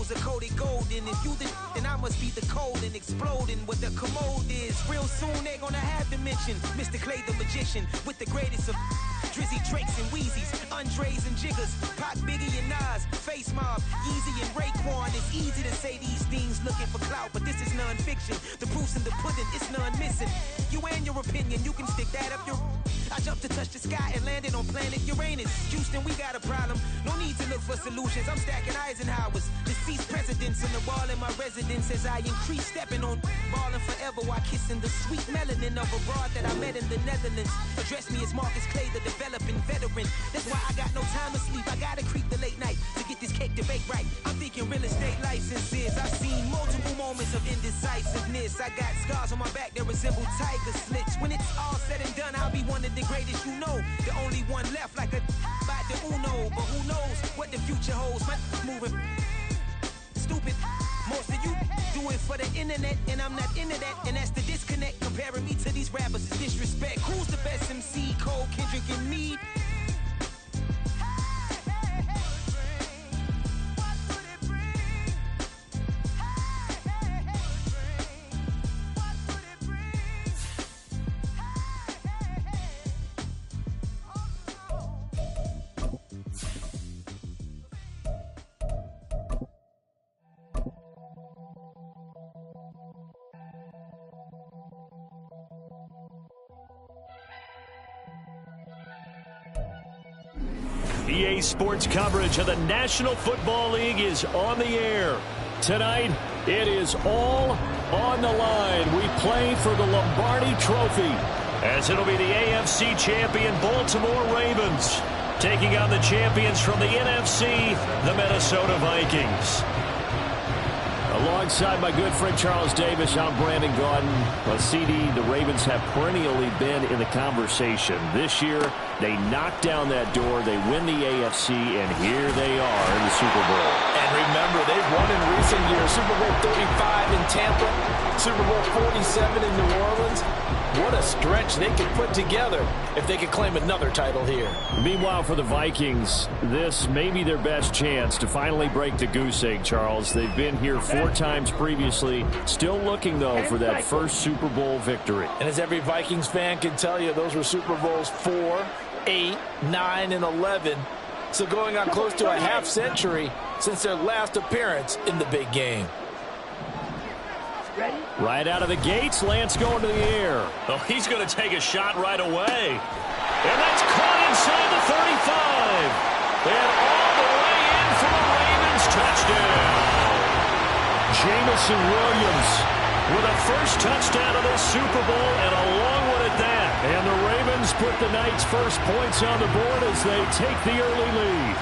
clothes are coated golden. If you the then I must be the cold and exploding what the commode is. Real soon they gonna have to mention Mr. Clay the magician with the greatest of Drizzy, Drakes, and Wheezies, Andres and Jiggers, Pac, Biggie, and Nas, Face Mob, Yeezy, and Raekwon. It's easy to say these things looking for clout, but this is non-fiction. The proof's in the pudding, it's none missing. You and your opinion, you can stick that up your... I jumped to touch the sky and landed on planet Uranus. Houston, we got a problem. No need to look for solutions. I'm stacking Eisenhowers. Deceased presidents on the wall in my residence as I increase stepping on balling forever while kissing the sweet melanin of a broad that I met in the Netherlands. Address me as Marcus Clay, the developing veteran. That's why I got no time to sleep. I gotta creep the late night to get this cake debate right. I'm thinking real estate licenses. I've seen multiple moments of indecisiveness. I got scars on my back that resemble tiger slits. When it's all said and done, I'll be one of the greatest you know. The only one left like a by the Uno. But who knows what the future holds? My moving stupid. Most of you do it for the internet, and I'm not into that. And that's the disconnect. Comparing me to these rappers is disrespect. Who's the best MC? Cole, Kendrick, and me? EA Sports coverage of the National Football League is on the air. Tonight, it is all on the line. We play for the Lombardi Trophy, as it'll be the AFC champion Baltimore Ravens taking on the champions from the NFC, the Minnesota Vikings. Alongside my good friend Charles Davis, I'm Brandon Gaudin. Well, CD, the Ravens have perennially been in the conversation. This year, they knocked down that door, they win the AFC, and here they are in the Super Bowl. And remember, they've won in recent years. Super Bowl 35 in Tampa, Super Bowl 47 in New Orleans. What a stretch they could put together if they could claim another title here. Meanwhile, for the Vikings, this may be their best chance to finally break the goose egg, Charles. They've been here 4 times previously, still looking, though, for that first Super Bowl victory. And as every Vikings fan can tell you, those were Super Bowls 4, 8, 9, and 11. So going on close to a half century since their last appearance in the big game. Right out of the gates, Lance going to the air. Oh, he's going to take a shot right away. And that's caught inside the 35. And all the way in for the Ravens touchdown. Jamison Williams with a first touchdown of this Super Bowl, and a long one at that. And the Ravens put the night's first points on the board as they take the early lead.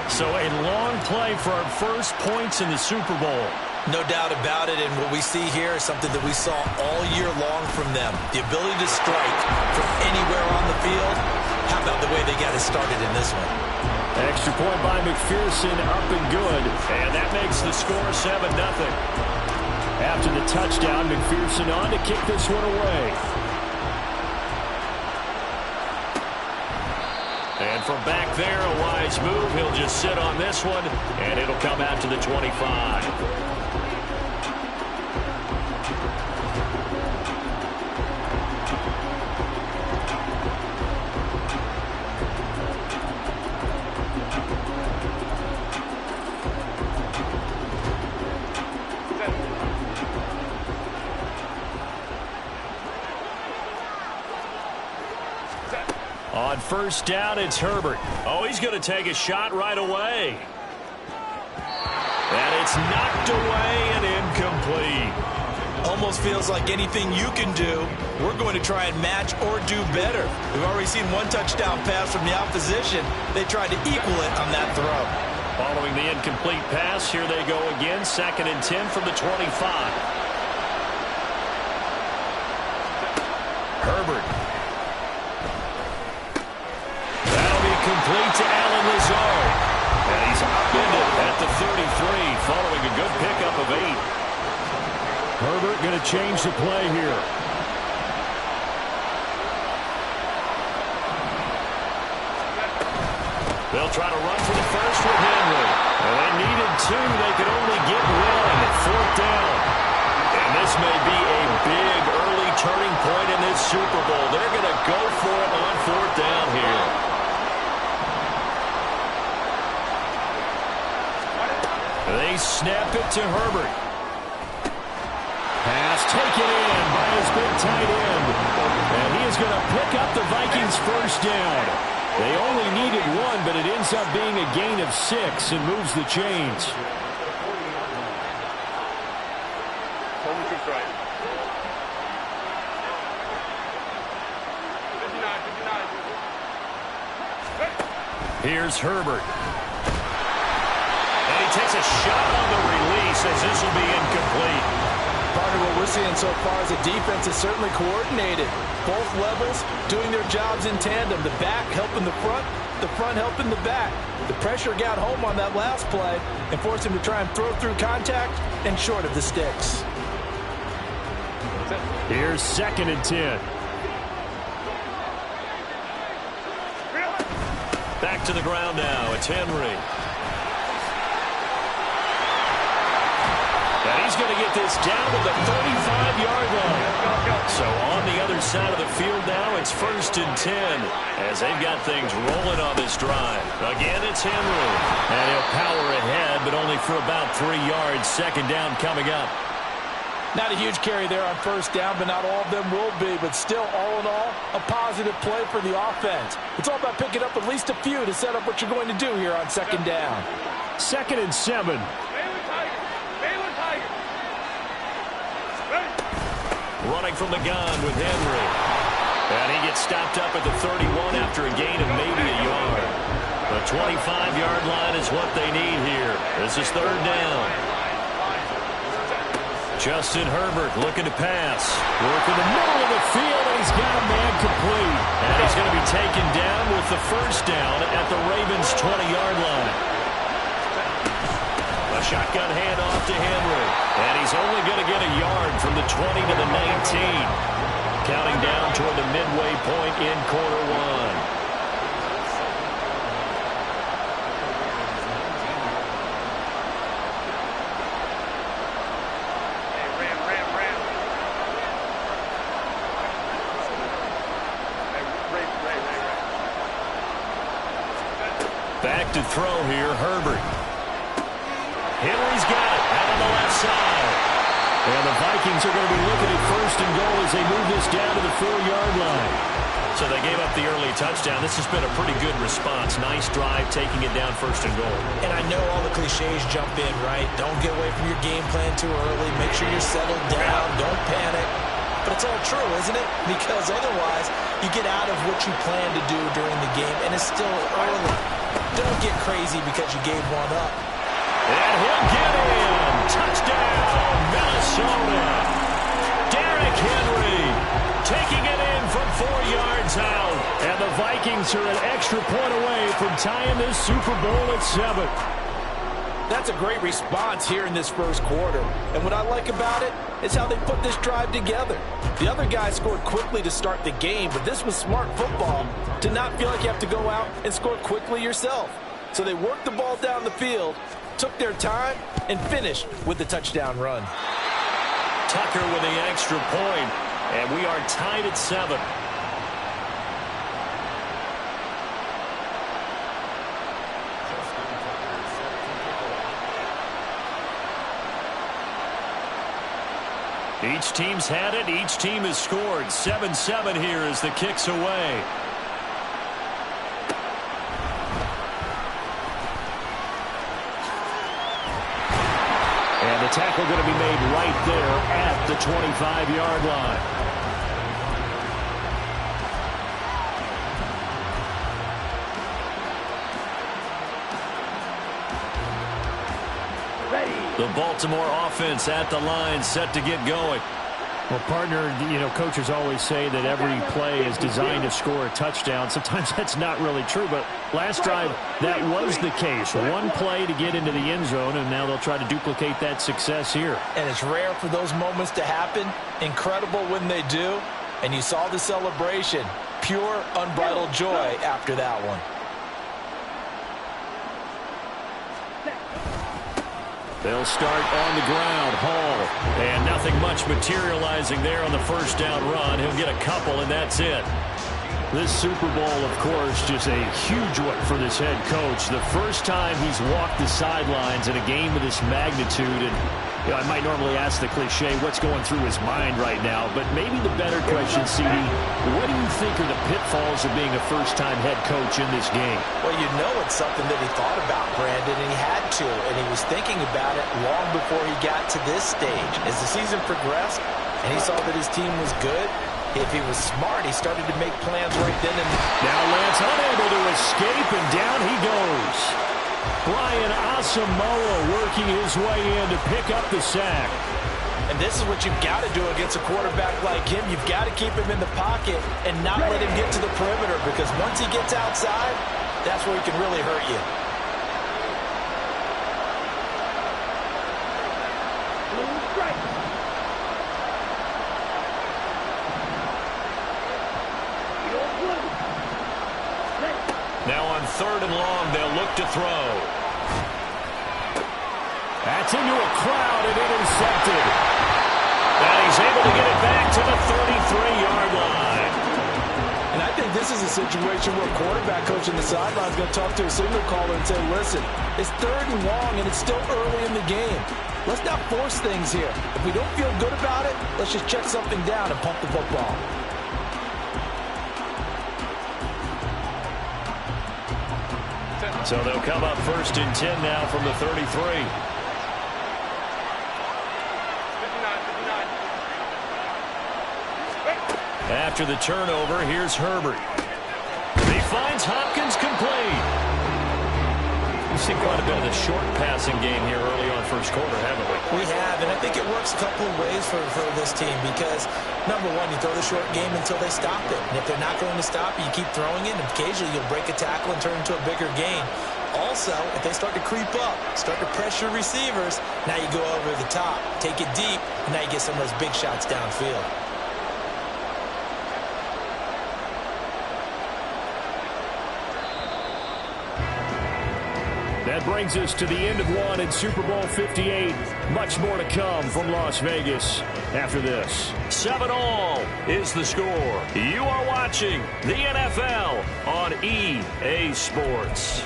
So a long play for our first points in the Super Bowl. No doubt about it, and what we see here is something that we saw all year long from them. The ability to strike from anywhere on the field. How about the way they got it started in this one? Extra point by McPherson, up and good. And that makes the score 7-0. After the touchdown, McPherson on to kick this one away. And from back there, a wise move. He'll just sit on this one, and it'll come out to the 25. On first down, it's Herbert. Oh, he's going to take a shot right away. And it's knocked away and incomplete. Almost feels like anything you can do, we're going to try and match or do better. We've already seen one touchdown pass from the opposition. They tried to equal it on that throw. Following the incomplete pass, here they go again. 2nd and 10 from the 25. Herbert. Complete to Alan Lazard. And he's upended at the 33 following a good pickup of 8. Herbert going to change the play here. They'll try to run for the first with Henry. They snap it to Herbert. Pass taken in by his big tight end. And he is going to pick up the Vikings' first down. They only needed one, but it ends up being a gain of 6 and moves the chains. Here's Herbert. And he takes a shot on the release as this will be incomplete. Part of what we're seeing so far is the defense is certainly coordinated. Both levels doing their jobs in tandem. The back helping the front helping the back. The pressure got home on that last play and forced him to try and throw through contact and short of the sticks. Here's 2nd and 10. Back to the ground now. It's Henry. And he's going to get this down to the 35-yard line. So on the other side of the field now, it's 1st and 10 as they've got things rolling on this drive. Again, it's Henry. And he'll power ahead, but only for about 3 yards. 2nd down coming up. Not a huge carry there on 1st down, but not all of them will be. But still, all in all, a positive play for the offense. It's all about picking up at least a few to set up what you're going to do here on 2nd down. 2nd and 7. Running from the gun with Henry. And he gets stopped up at the 31 after a gain of maybe a yard. The 25-yard line is what they need here. This is 3rd down. Justin Herbert looking to pass. Working the middle of the field, and he's got a man complete. And he's going to be taken down with the 1st down at the Ravens' 20-yard line. A shotgun handoff to Henry. And he's only going to get a yard from the 20 to the 19. Counting down toward the midway point in quarter 1. Back to throw here, Herbert. Henry's got it out on the left side. And the Vikings are going to be looking at 1st and goal as they move this down to the 4-yard line. So they gave up the early touchdown. This has been a pretty good response. Nice drive, taking it down 1st and goal. And I know all the cliches jump in, right? Don't get away from your game plan too early. Make sure you're settled down. Don't panic. But it's all true, isn't it? Because otherwise, you get out of what you plan to do during the game, and it's still early. Don't get crazy because you gave one up. And he'll get in. Touchdown, Minnesota. Derrick Henry taking it in from 4 yards out. And the Vikings are an extra point away from tying this Super Bowl at 7. That's a great response here in this 1st quarter. And what I like about it is how they put this drive together. The other guys scored quickly to start the game, but this was smart football to not feel like you have to go out and score quickly yourself. So they worked the ball down the field, took their time, and finished with the touchdown run. Tucker with the extra point, and we are tied at 7. Each team's had it. Each team has scored. 7-7 here as the kick's away. And the tackle going to be made right there at the 25-yard line. The Baltimore offense at the line, set to get going. Well, partner, you know, coaches always say that every play is designed to score a touchdown. Sometimes that's not really true, but last drive, that was the case. One play to get into the end zone, and now they'll try to duplicate that success here. And it's rare for those moments to happen. Incredible when they do. And you saw the celebration. Pure, unbridled joy after that one. They'll start on the ground. Hall. And nothing much materializing there on the 1st down run. He'll get a couple, and that's it. This Super Bowl, of course, just a huge one for this head coach. The first time he's walked the sidelines in a game of this magnitude. And I might normally ask the cliche, what's going through his mind right now? But maybe the better question, CD, what do you think are the pitfalls of being a first-time head coach in this game? Well, you know it's something that he thought about, Brandon, and he had to. And he was thinking about it long before he got to this stage. As the season progressed and he saw that his team was good, if he was smart, he started to make plans right then and now Lance unable to escape, and down he goes. Brian Asamoah working his way in to pick up the sack. And this is what you've got to do against a quarterback like him. You've got to keep him in the pocket and not let him get to the perimeter, because once he gets outside, that's where he can really hurt you. Now on 3rd and long, they'll look to throw. That's into a crowd and intercepted. And he's able to get it back to the 33-yard line. And I think this is a situation where a quarterback coach in the sideline is going to talk to a signal caller and say, listen, it's 3rd and long and it's still early in the game. Let's not force things here. If we don't feel good about it, let's just check something down and pump the football. So they'll come up 1st and 10 now from the 33. After the turnover, here's Herbert. He finds Hopkins complete. We've seen quite a bit of the short passing game here early on first quarter, haven't we? We have, and I think it works a couple of ways for this team because, number one, you throw the short game until they stop it. And if they're not going to stop it, you keep throwing it, and occasionally you'll break a tackle and turn it into a bigger gain. Also, if they start to creep up, start to pressure receivers, now you go over the top, take it deep, and now you get some of those big shots downfield. That brings us to the end of one in Super Bowl 58. Much more to come from Las Vegas after this. 7-all is the score. You are watching the NFL on EA Sports.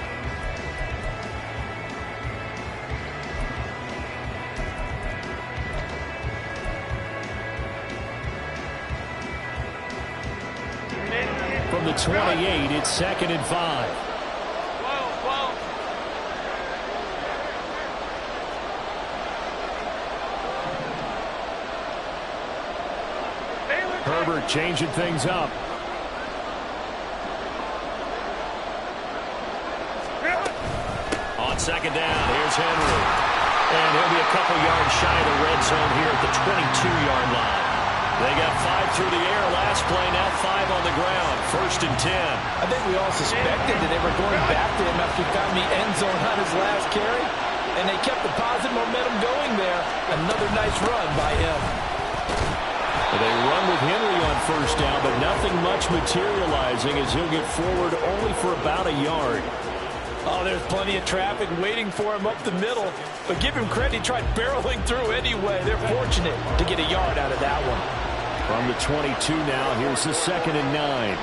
From the 28, it's 2nd and 5. Herbert changing things up. On 2nd down, here's Henry. And he'll be a couple yards shy of the red zone here at the 22-yard line. They got 5 through the air last play, now 5 on the ground. 1st and 10. I think we all suspected that they were going back to him after he found the end zone on his last carry, and they kept the positive momentum going there. Another nice run by him. They run with Henry on 1st down, but nothing much materializing as he'll get forward only for about a yard. Oh, there's plenty of traffic waiting for him up the middle. But give him credit, he tried barreling through anyway. They're fortunate to get a yard out of that one. From the 22 now, here's the 2nd and 9.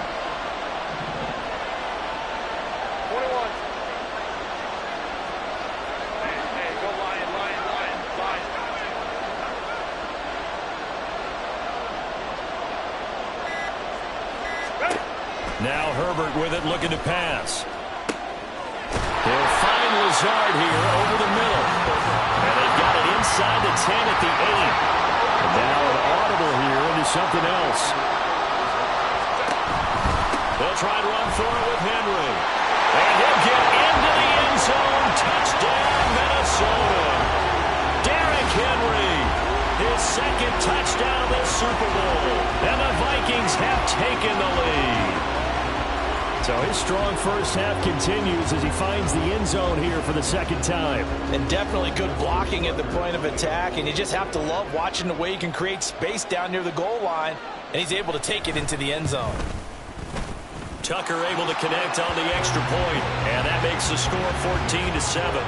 Now Herbert with it, looking to pass. He'll find Lazard here over the middle. And they've got it inside the 10 at the 8. And now an audible here into something else. They'll try and run for it with Henry. And he'll get into the end zone. Touchdown, Minnesota. Derrick Henry, his 2nd touchdown of the Super Bowl. And the Vikings have taken the lead. So his strong first half continues as he finds the end zone here for the 2nd time. And definitely good blocking at the point of attack. And you just have to love watching the way he can create space down near the goal line. And he's able to take it into the end zone. Tucker able to connect on the extra point. And that makes the score 14-7.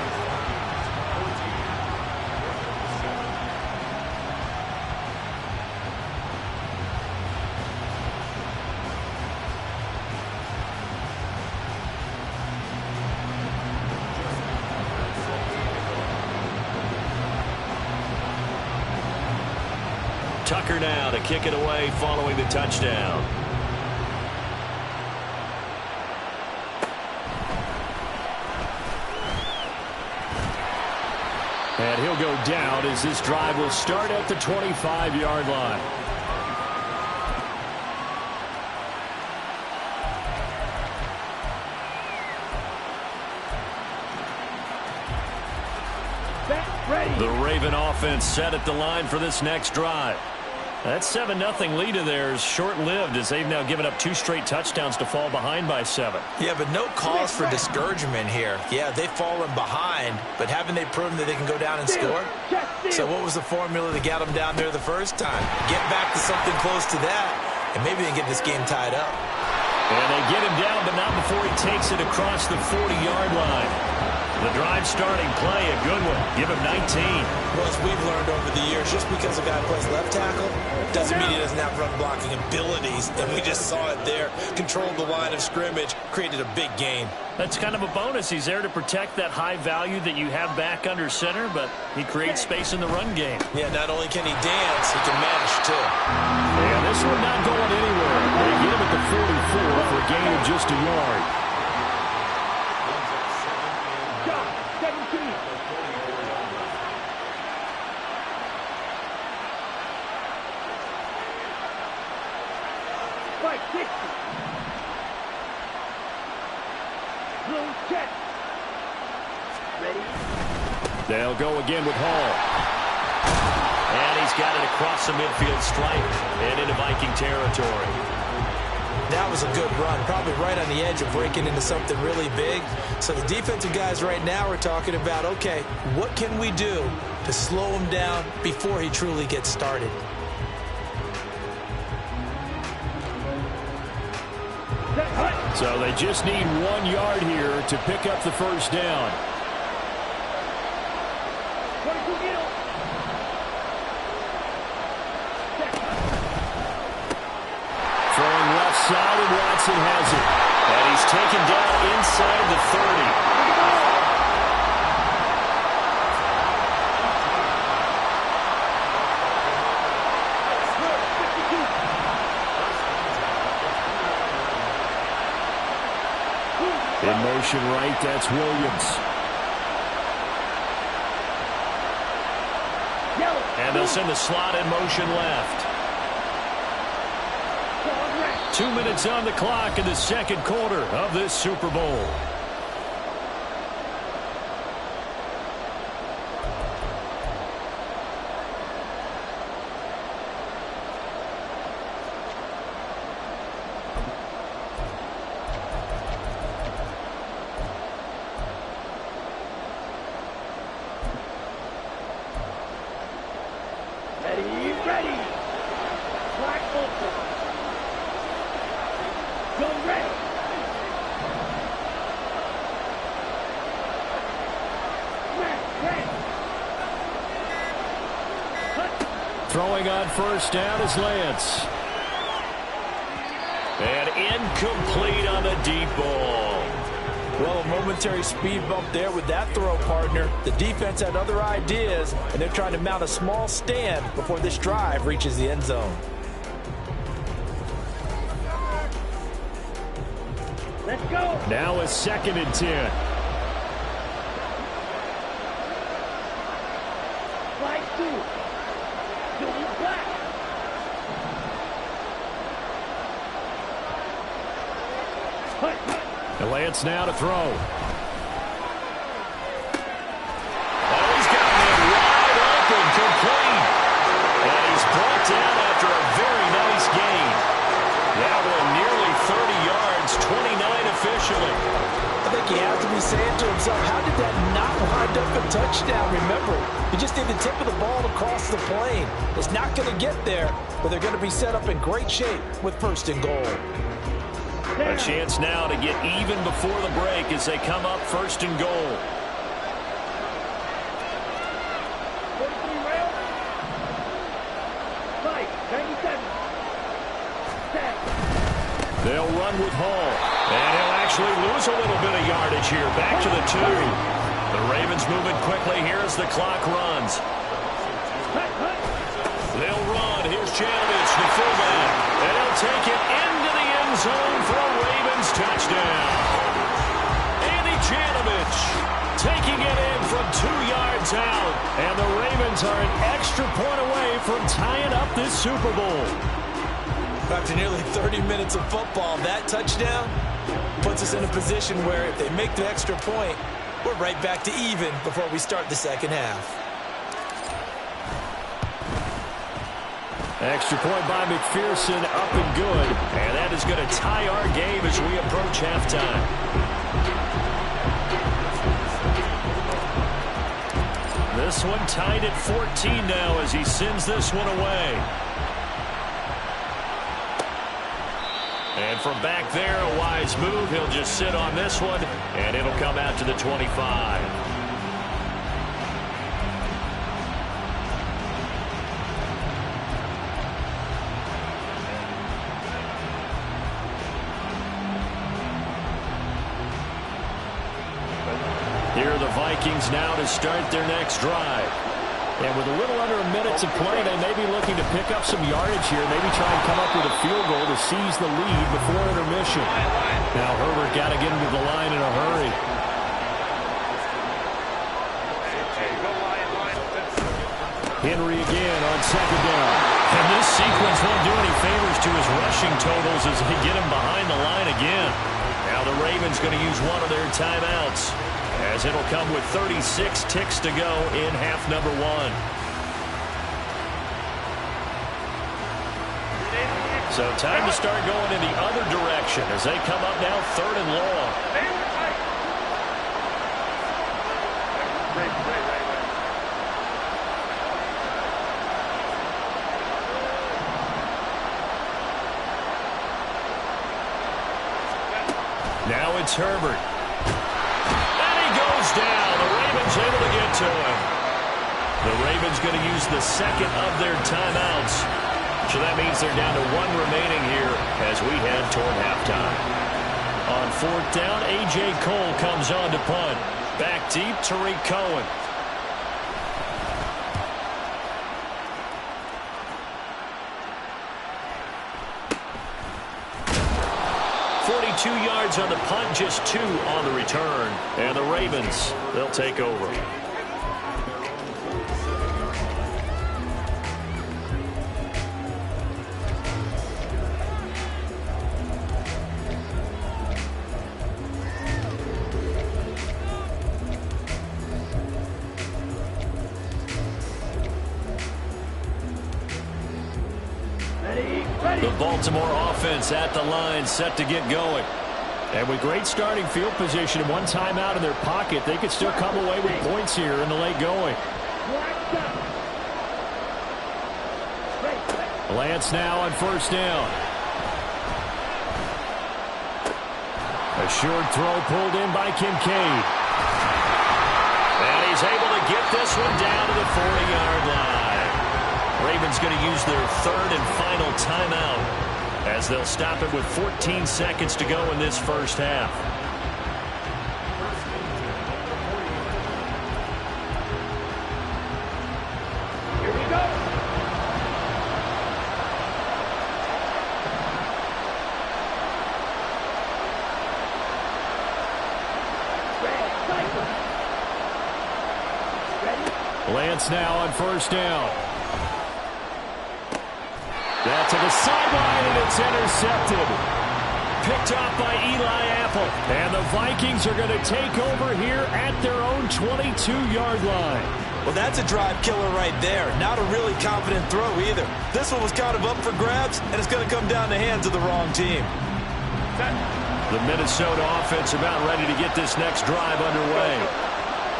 Tucker now to kick it away following the touchdown. And he'll go down as this drive will start at the 25-yard line. The Raven offense set at the line for this next drive. That 7-0 lead of theirs short-lived as they've now given up 2 straight touchdowns to fall behind by 7. Yeah, but no cause for discouragement here. Yeah, they've fallen behind, but haven't they proven that they can go down and score? So what was the formula that got them down there the first time? Get back to something close to that, and maybe they can get this game tied up. And they get him down, but not before he takes it across the 40-yard line. The drive starting play, a good one. Give him 19. Well, as we've learned over the years, just because a guy plays left tackle doesn't mean he doesn't have run blocking abilities. And we just saw it there. Controlled the line of scrimmage, created a big gain. That's kind of a bonus. He's there to protect that high value that you have back under center, but he creates space in the run game. Yeah, not only can he dance, he can manage too. And this one not going anywhere. They get him at the 44 for a gain of just a yard. They'll go again with Hall. And he's got it across the midfield stripe and into Viking territory. That was a good run, probably right on the edge of breaking into something really big. So the defensive guys right now are talking about, okay, what can we do to slow him down before he truly gets started? So they just need 1 yard here to pick up the first down. Throwing left side, and Watson has it. And he's taken down inside the 30. In motion right, that's Williams. And they'll send the slot in motion left. 2 minutes on the clock in the second quarter of this Super Bowl. Throwing on first down is Lance. And incomplete on the deep ball. Well, a momentary speed bump there with that throw, partner. The defense had other ideas, and they're trying to mount a small stand before this drive reaches the end zone. Let's go. Now a 2nd and 10. Lance now to throw. Oh, he's got him wide open, complete. And he's brought down after a very nice gain. That one nearly 30 yards, 29 officially. I think he has to be saying to himself, how did that not wind up a touchdown? Remember, he just did the tip of the ball across the plane. It's not going to get there, but they're going to be set up in great shape with 1st and goal. A chance now to get even before the break as they come up 1st and goal. They'll run with Hall. And he'll actually lose a little bit of yardage here. Back to the 2. The Ravens moving quickly here as the clock runs. They'll run. Here's Badnewz, the fullback, and he'll take it into the end zone for a Ravens touchdown. Taking it in from 2 yards out. And the Ravens are an extra point away from tying up this Super Bowl. After nearly 30 minutes of football, that touchdown puts us in a position where if they make the extra point, we're right back to even before we start the second half. Extra point by McPherson, up and good. And that is going to tie our game as we approach halftime. This one tied at 14 now as he sends this one away. And from back there, a wise move. He'll just sit on this one, and it'll come out to the 25. Here are the Vikings now to start their next drive. And with a little under a minute to play, they may be looking to pick up some yardage here, maybe try and come up with a field goal to seize the lead before intermission. Now Herbert got to get into the line in a hurry. Henry again on second down. And this sequence won't do any favors to his rushing totals as they get him behind the line again. Now the Ravens going to use one of their timeouts, as it'll come with 36 ticks to go in half number 1. So time to start going in the other direction as they come up now 3rd and long. Now it's Herbert. Down. The Ravens able to get to him. The Ravens going to use the second of their timeouts. So that means they're down to 1 remaining here as we head toward halftime. On 4th down, A.J. Cole comes on to punt. Back deep, Tariq Cohen. Yards on the punt, just 2 on the return. And the Ravens, they'll take over. The Baltimore offense at the line, set to get going. And with great starting field position and 1 timeout in their pocket, they could still come away with points here in the late going. Lance now on 1st down. A short throw pulled in by Kincaid. And he's able to get this one down to the 40-yard line. Ravens going to use their 3rd and final timeout, as they'll stop it with 14 seconds to go in this first half. Here we go. Lance now on 1st down. That to the sideline, and it's intercepted. Picked off by Eli Apple. And the Vikings are going to take over here at their own 22-yard line. Well, that's a drive killer right there. Not a really confident throw either. This one was kind of up for grabs, and it's going to come down the hands of the wrong team. The Minnesota offense about ready to get this next drive underway.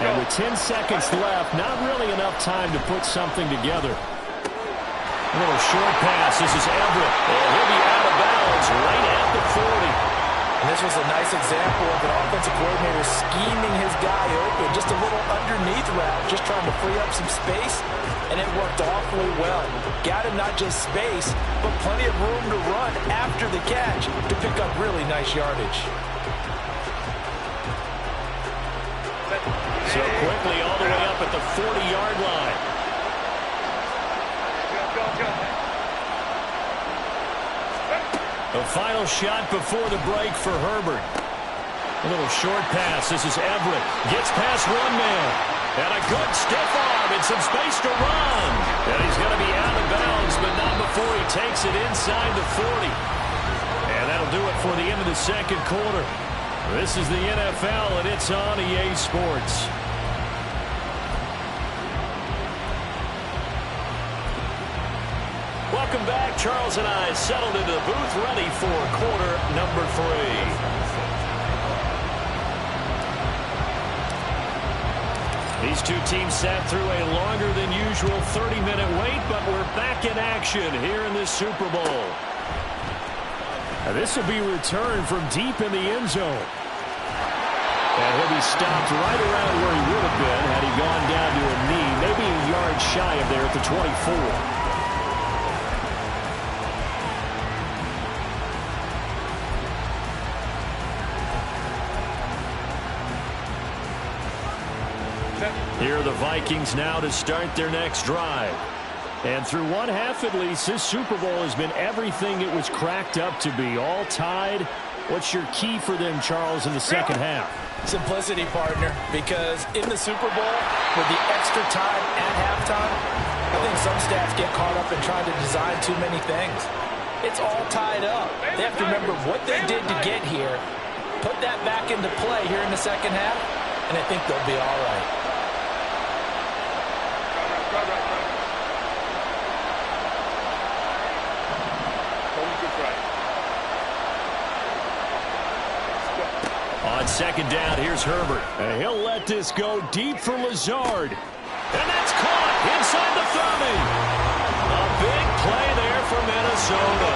And with 10 seconds left, not really enough time to put something together. A little short pass. This is Everett. And he'll be out of bounds right at the 40. And this was a nice example of an offensive coordinator scheming his guy open. Just a little underneath route, just trying to free up some space. And it worked awfully well. Got him not just space, but plenty of room to run after the catch to pick up really nice yardage. So quickly all the way up at the 40-yard line. The final shot before the break for Herbert. A little short pass. This is Everett. Gets past one man. And a good stiff arm and some space to run. And he's going to be out of bounds, but not before he takes it inside the 40. And that'll do it for the end of the second quarter. This is the NFL, and it's on EA Sports. Welcome back. Charles and I settled into the booth, ready for quarter number 3. These two teams sat through a longer than usual 30-minute wait, but we're back in action here in this Super Bowl. Now this will be returned from deep in the end zone. And he'll be stopped right around where he would have been had he gone down to a knee, maybe a yard shy of there at the 24. Here are the Vikings now to start their next drive. And through one half at least, this Super Bowl has been everything it was cracked up to be. All tied. What's your key for them, Charles, in the second half? Simplicity, partner, because in the Super Bowl, with the extra time at halftime, I think some staffs get caught up in trying to design too many things. It's all tied up. They have to remember what they did to get here, put that back into play here in the second half, and I think they'll be all right. On second down, here's Herbert. And he'll let this go deep for Lazard. And that's caught inside the 30. A big play there for Minnesota.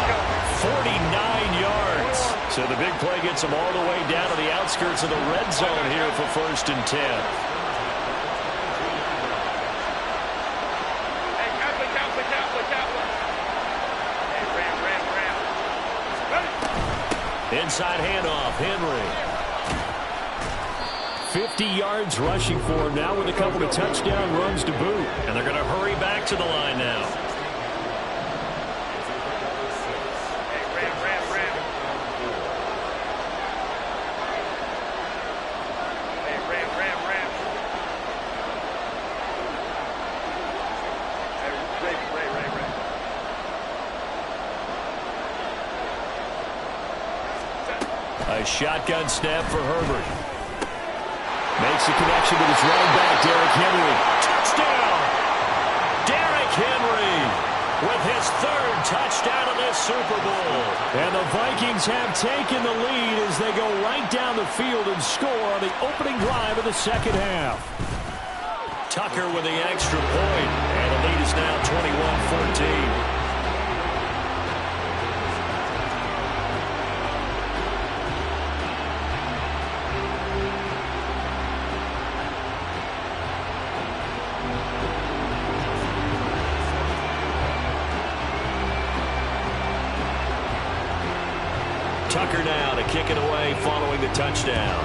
49 yards. So the big play gets them all the way down to the outskirts of the red zone here for 1st and 10. Inside handoff, Henry. 50 yards rushing for him now with a couple of touchdown runs to boot. And they're going to hurry back to the line now. A shotgun snap for Herbert. Makes the connection with his running back, Derrick Henry. Touchdown! Derrick Henry with his 3rd touchdown of this Super Bowl. And the Vikings have taken the lead as they go right down the field and score on the opening drive of the second half. Tucker with the extra point, and the lead is now 21-14. Tucker now to kick it away following the touchdown.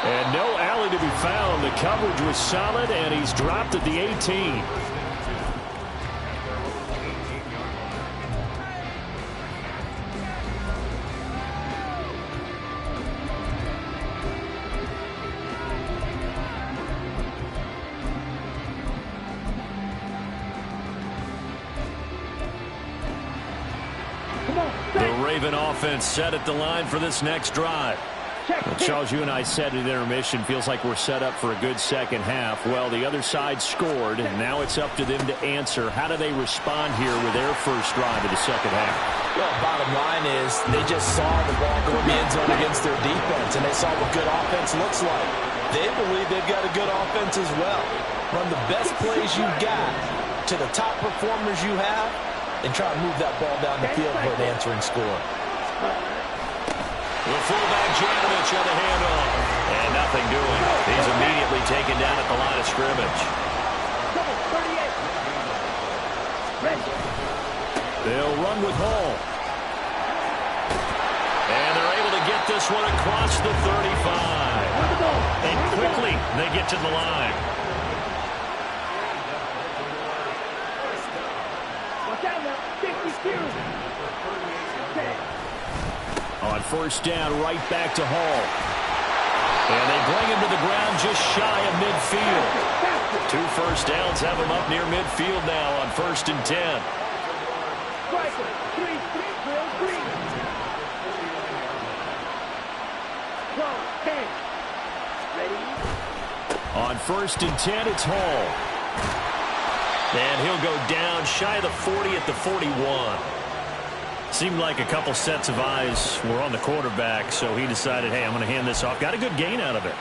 And no alley to be found. The coverage was solid, and he's dropped at the 18. Raven offense set at the line for this next drive. Well, Charles, you and I said at intermission, feels like we're set up for a good second half. Well, the other side scored, and now it's up to them to answer. How do they respond here with their first drive of the second half? Well, bottom line is they just saw the ball go in the end zone against their defense, and they saw what good offense looks like. They believe they've got a good offense as well. Run the best plays you've got to the top performers you have, and try to move that ball down the field for an answering score. The fullback Janovich on the handoff. And nothing doing. He's immediately taken down at the line of scrimmage. They'll run with Hall. And they're able to get this one across the 35. And quickly they get to the line. On first down, right back to Hall. And they bring him to the ground just shy of midfield. 2 first downs have him up near midfield now on 1st and 10. On 1st and 10, it's Hall. And he'll go down shy of the 40 at the 41. Seemed like a couple sets of eyes were on the quarterback, so he decided, hey, I'm going to hand this off. Got a good gain out of it.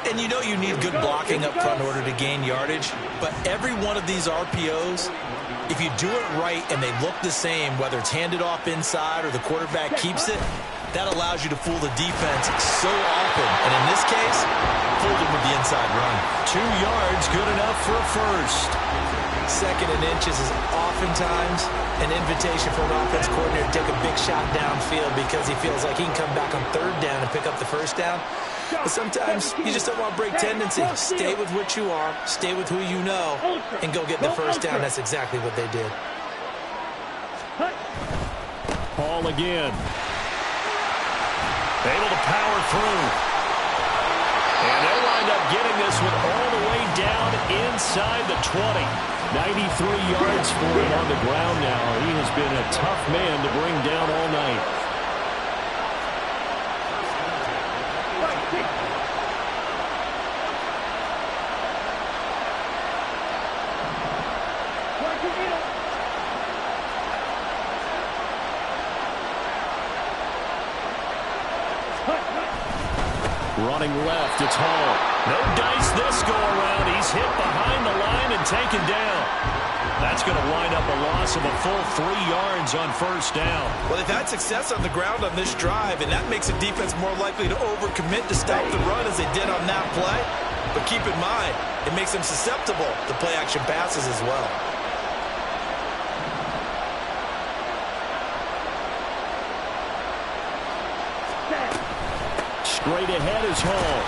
And you know you need good blocking up front in order to gain yardage, but every one of these RPOs, if you do it right and they look the same, whether it's handed off inside or the quarterback keeps it, that allows you to fool the defense so often. And in this case, fooled him with the inside run. 2 yards, good enough for a first. 2nd and inches is oftentimes an invitation for an offense coordinator to take a big shot downfield because he feels like he can come back on 3rd down and pick up the first down. But sometimes you just don't want break tendency. Stay with what you are, stay with who you know, and go get the first down. That's exactly what they did. Hall again. Able to power through. And they'll wind up getting this one all the way down inside the 20. 93 yards for him on the ground now. He has been a tough man to bring down all night. Running left, it's Hall. No dice this go-around. He's hit behind the line and taken down. That's going to wind up a loss of a full 3 yards on first down. Well, they've had success on the ground on this drive, and that makes a defense more likely to overcommit to stop the run as they did on that play. But keep in mind, it makes them susceptible to play-action passes as well. Straight ahead is Hall.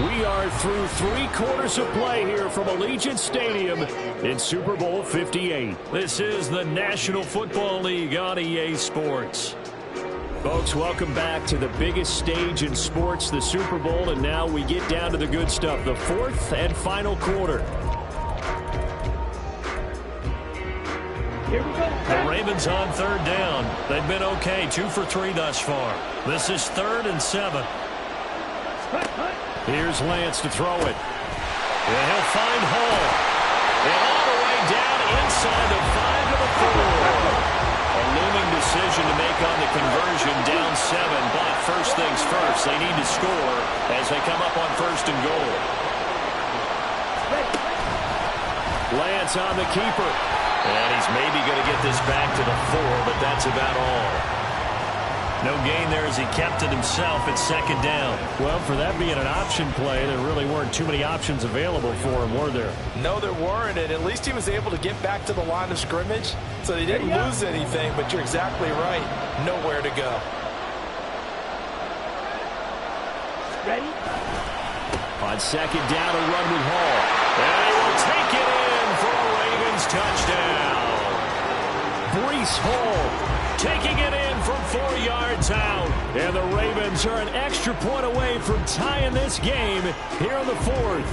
We are through 3 quarters of play here from Allegiant Stadium in Super Bowl 58. This is the National Football League on EA Sports. Folks, welcome back to the biggest stage in sports, the Super Bowl, and now we get down to the good stuff, the 4th and final quarter. The Ravens on 3rd down. They've been okay, 2 for 3 thus far. This is 3rd and 7. Here's Lance to throw it. And he'll find Hall. And all the way down inside the 5 to the 4. A looming decision to make on the conversion, down 7. But first things first, they need to score as they come up on 1st and goal. Lance on the keeper. And he's maybe going to get this back to the 4, but that's about all. No gain there as he kept it himself at 2nd down. Well, for that being an option play, there really weren't too many options available for him, were there? No, there weren't, and at least he was able to get back to the line of scrimmage, so they didn't lose anything, but you're exactly right. Nowhere to go. Ready? On 2nd down, a run with Hall. And he will take it in for a Ravens touchdown. Breece Hall taking it in from 4 yards out. And the Ravens are an extra point away from tying this game here in the 4th.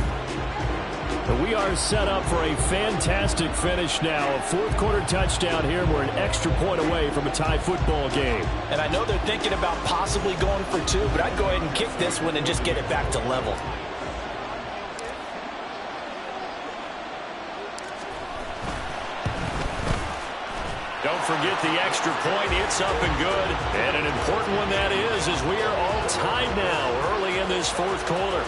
And we are set up for a fantastic finish now. A 4th quarter touchdown here. We're an extra point away from a tie football game. And I know they're thinking about possibly going for 2, but I'd go ahead and kick this one and just get it back to level. Don't forget the extra point. It's up and good. And an important one that is, as we are all tied now early in this 4th quarter.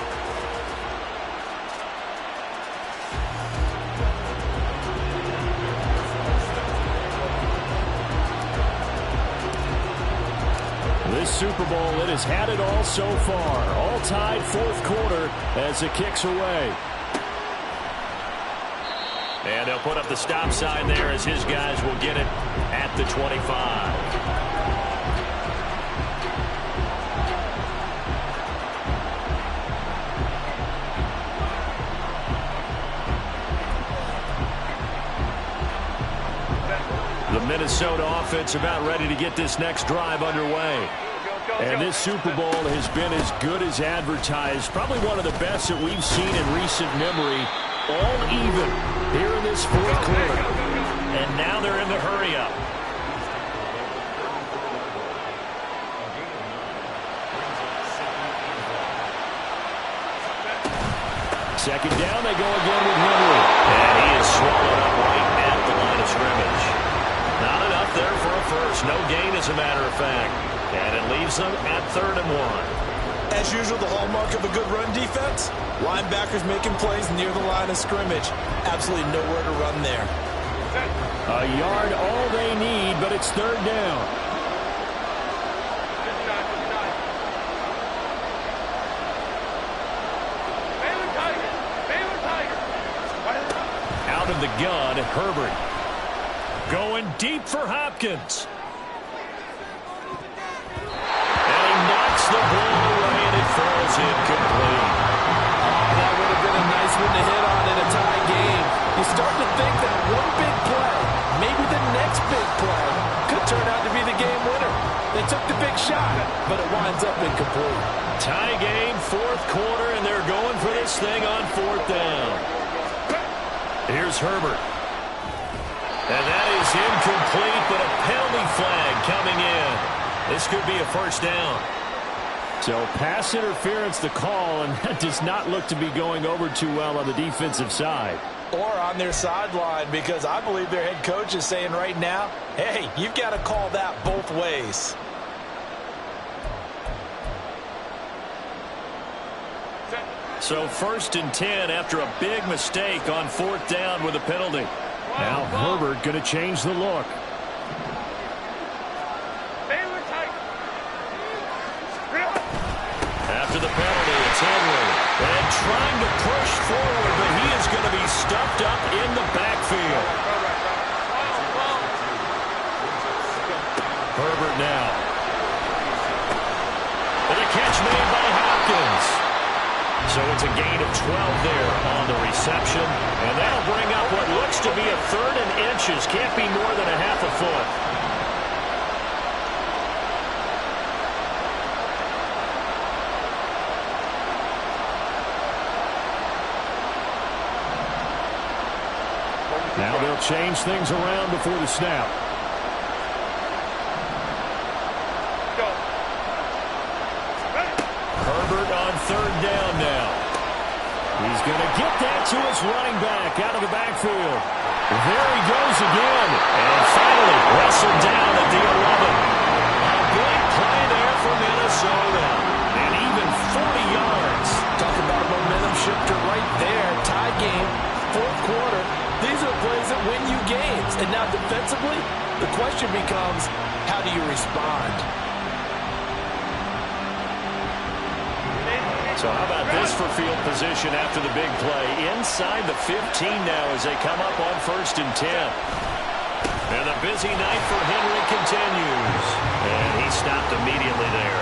This Super Bowl, it has had it all so far. All tied 4th quarter as it kicks away. And they'll put up the stop sign there as his guys will get it at the 25. The Minnesota offense about ready to get this next drive underway. And this Super Bowl has been as good as advertised. Probably one of the best that we've seen in recent memory. All even here in this fourth quarter. And now they're in the hurry-up. Second down, they go again with Henry. And he is swallowed up right at the line of scrimmage. Not enough there for a first. No gain, as a matter of fact. And it leaves them at 3rd and 1. As usual, the hallmark of a good run defense, linebackers making plays near the line of scrimmage. Absolutely nowhere to run there. A yard all they need, but it's 3rd down. Out of the gun, Herbert. Going deep for Hopkins. And he knocks the ball away, and it falls incomplete. That would have been a nice one to hit on in a tie game. You start to think that one big play, maybe the next big play, could turn out to be the game winner. They took the big shot, but it winds up incomplete. Tie game, 4th quarter, and they're going for this thing on 4th down. Here's Herbert. And that is incomplete, but a penalty flag coming in. This could be a 1st down. So pass interference the call, and that does not look to be going over too well on the defensive side. Or on their sideline, because I believe their head coach is saying right now, hey, you've got to call that both ways. So 1st and 10 after a big mistake on 4th down with a penalty. Now Herbert going to change the look. After the penalty, it's Henry. And trying to push forward, but he is going to be stuffed up in the backfield. Herbert now. And a catch made by Hopkins. So it's a gain of 12 there on the reception. And that'll bring up what looks to be a 3rd and inches. Can't be more than a half a foot. Now they'll change things around before the snap. Herbert on 3rd down now. He's going to get that to his running back out of the backfield. There he goes again. And finally wrestled down at the 11. A big play there for Minnesota. And even 40 yards. Talk about a momentum shifter right there. Tie game, 4th quarter. These are plays that win you games. And now defensively, the question becomes, how do you respond? So how about this for field position after the big play? Inside the 15 now as they come up on 1st and 10. And the busy night for Henry continues. And he stopped immediately there.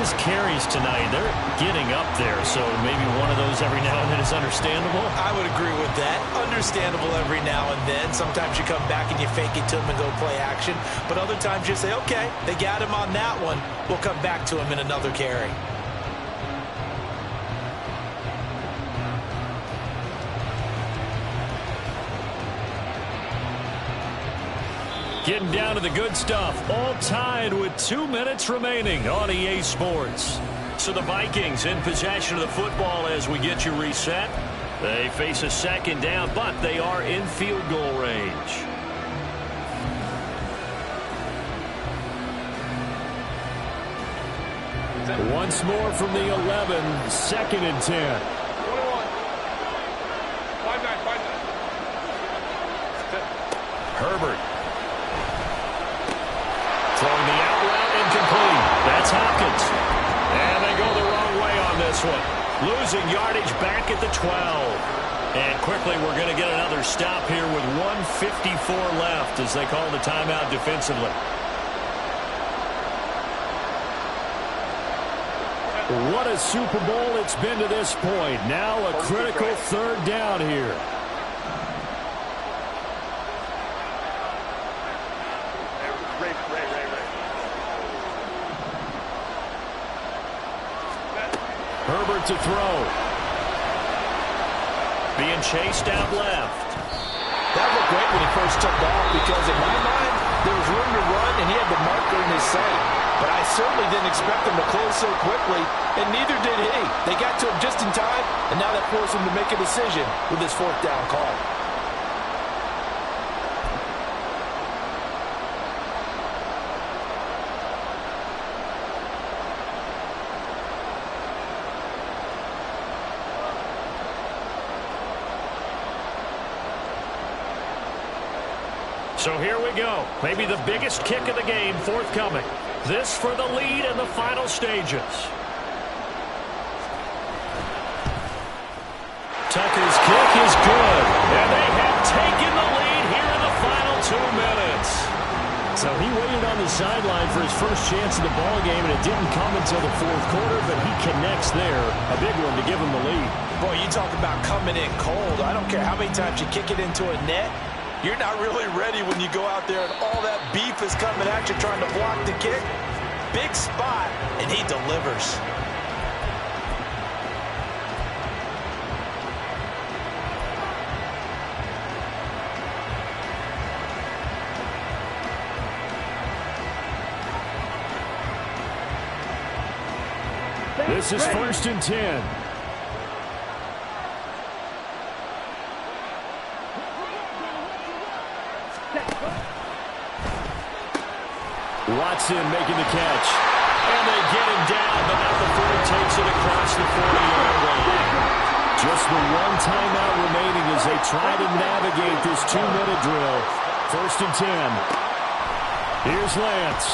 His carries tonight, they're getting up there. So maybe one of those every now and then is understandable. I would agree with that. Understandable every now and then. Sometimes you come back and you fake it to him and go play action. But other times you say, okay, they got him on that one. We'll come back to him in another carry. Getting down to the good stuff. All tied with 2 minutes remaining on EA Sports. So the Vikings in possession of the football as we get you reset. They face a 2nd down, but they are in field goal range. Once more from the 11, 2nd and 10. Herbert. Throwing the out route incomplete. That's Hopkins. And they go the wrong way on this one. Losing yardage back at the 12. And quickly we're going to get another stop here with 1:54 left as they call the timeout defensively. What a Super Bowl it's been to this point. Now a critical 3rd down here. Herbert to throw. Being chased out left. That looked great when he first took off because in my mind, there was room to run and he had the marker in his sight. But I certainly didn't expect him to close so quickly, and neither did he. They got to him just in time, and now that forced him to make a decision with his fourth down call. So here we go. Maybe the biggest kick of the game forthcoming. This for the lead in the final stages. Tucker's kick is good. And they have taken the lead here in the final 2 minutes. So he waited on the sideline for his first chance in the ball game, and it didn't come until the fourth quarter, but he connects there. A big one to give him the lead. Boy, you talk about coming in cold. I don't care how many times you kick it into a net. You're not really ready when you go out there and all that beef is coming at you trying to block the kick. Big spot, and he delivers. This is 1st and 10. Watson making the catch. And they get him down, but not before he takes it across the 40-yard line. Just the one timeout remaining as they try to navigate this 2-minute drill. 1st and 10. Here's Lance.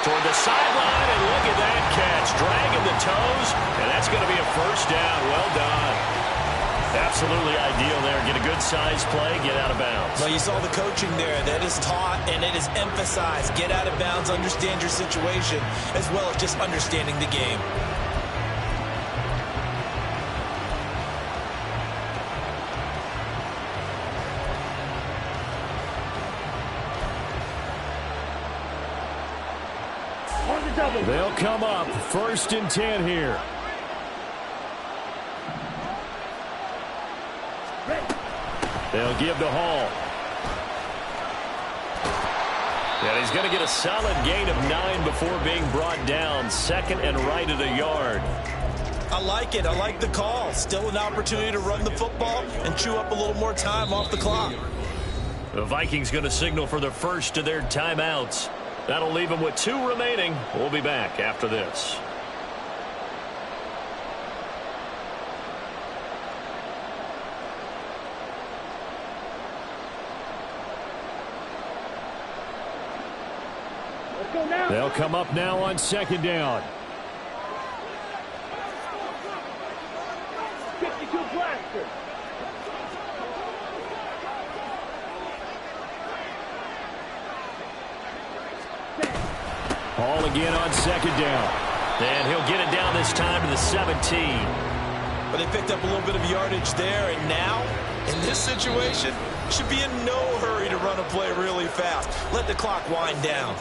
Toward the sideline, and look at that catch. Dragging the toes, and that's going to be a first down. Well done. Absolutely ideal there. Get a good size play, get out of bounds. Well, you saw the coaching there. That is taught and it is emphasized. Get out of bounds, understand your situation, as well as just understanding the game. They'll come up 1st and 10 here. They'll give to Hall. And he's going to get a solid gain of 9 before being brought down. 2nd and right at a yard. I like it. I like the call. Still an opportunity to run the football and chew up a little more time off the clock. The Vikings going to signal for the first of their timeouts. That'll leave them with 2 remaining. We'll be back after this. They'll come up now on 2nd down. 52 blaster. Hall again on 2nd down. And he'll get it down this time to the 17. But they picked up a little bit of yardage there, and now, in this situation, should be in no hurry to run a play really fast. Let the clock wind down.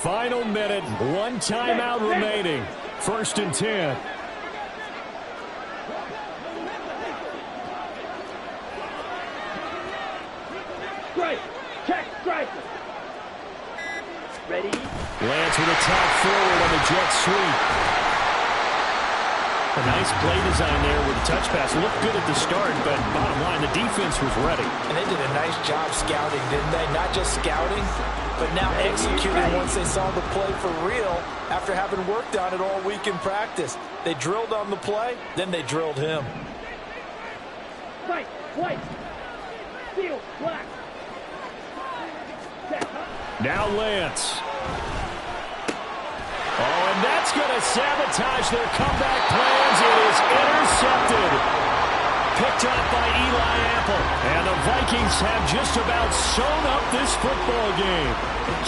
Final minute, 1 timeout remaining. 1st and 10. Strike. Check. Strike. Ready? Lance with a top forward on the jet sweep. A nice play design there with a touch pass. Looked good at the start, but bottom line, the defense was ready. And they did a nice job scouting, didn't they? Not just scouting, but now executing once they saw the play for real after having worked on it all week in practice. They drilled on the play, then they drilled him. Right. White. Steel. Black. Now Lance. That's going to sabotage their comeback plans. It is intercepted. Picked up by Eli Apple. And the Vikings have just about sewn up this football game.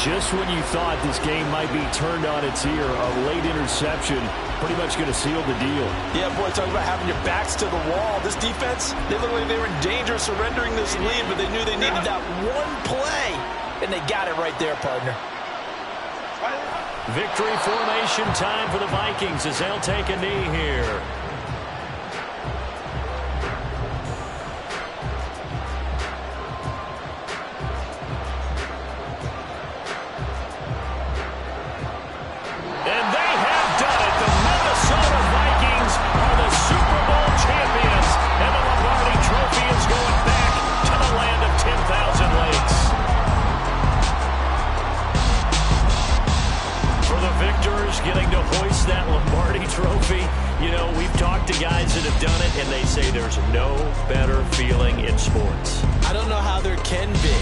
Just when you thought this game might be turned on its ear, a late interception pretty much going to seal the deal. Yeah, boy, talk about having your backs to the wall. This defense, they looked like they were in danger of surrendering this lead, but they knew they needed that one play, and they got it right there, partner. Victory formation time for the Vikings as they'll take a knee here. And they have done it. The Minnesota Vikings are the Super Bowl champions, and the Lombardi Trophy is going back to the land of 10,000 lakes. For the victors, getting to hoist that Lombardi Trophy, you know, we've talked to guys that have done it, and they say there's no better feeling in sports. I don't know how there can be.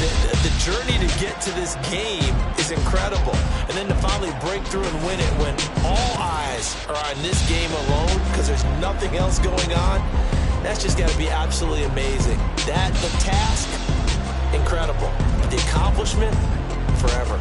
The journey to get to this game is incredible. And then to finally break through and win it when all eyes are on this game alone because there's nothing else going on, that's just got to be absolutely amazing. The task, incredible. But the accomplishment, forever.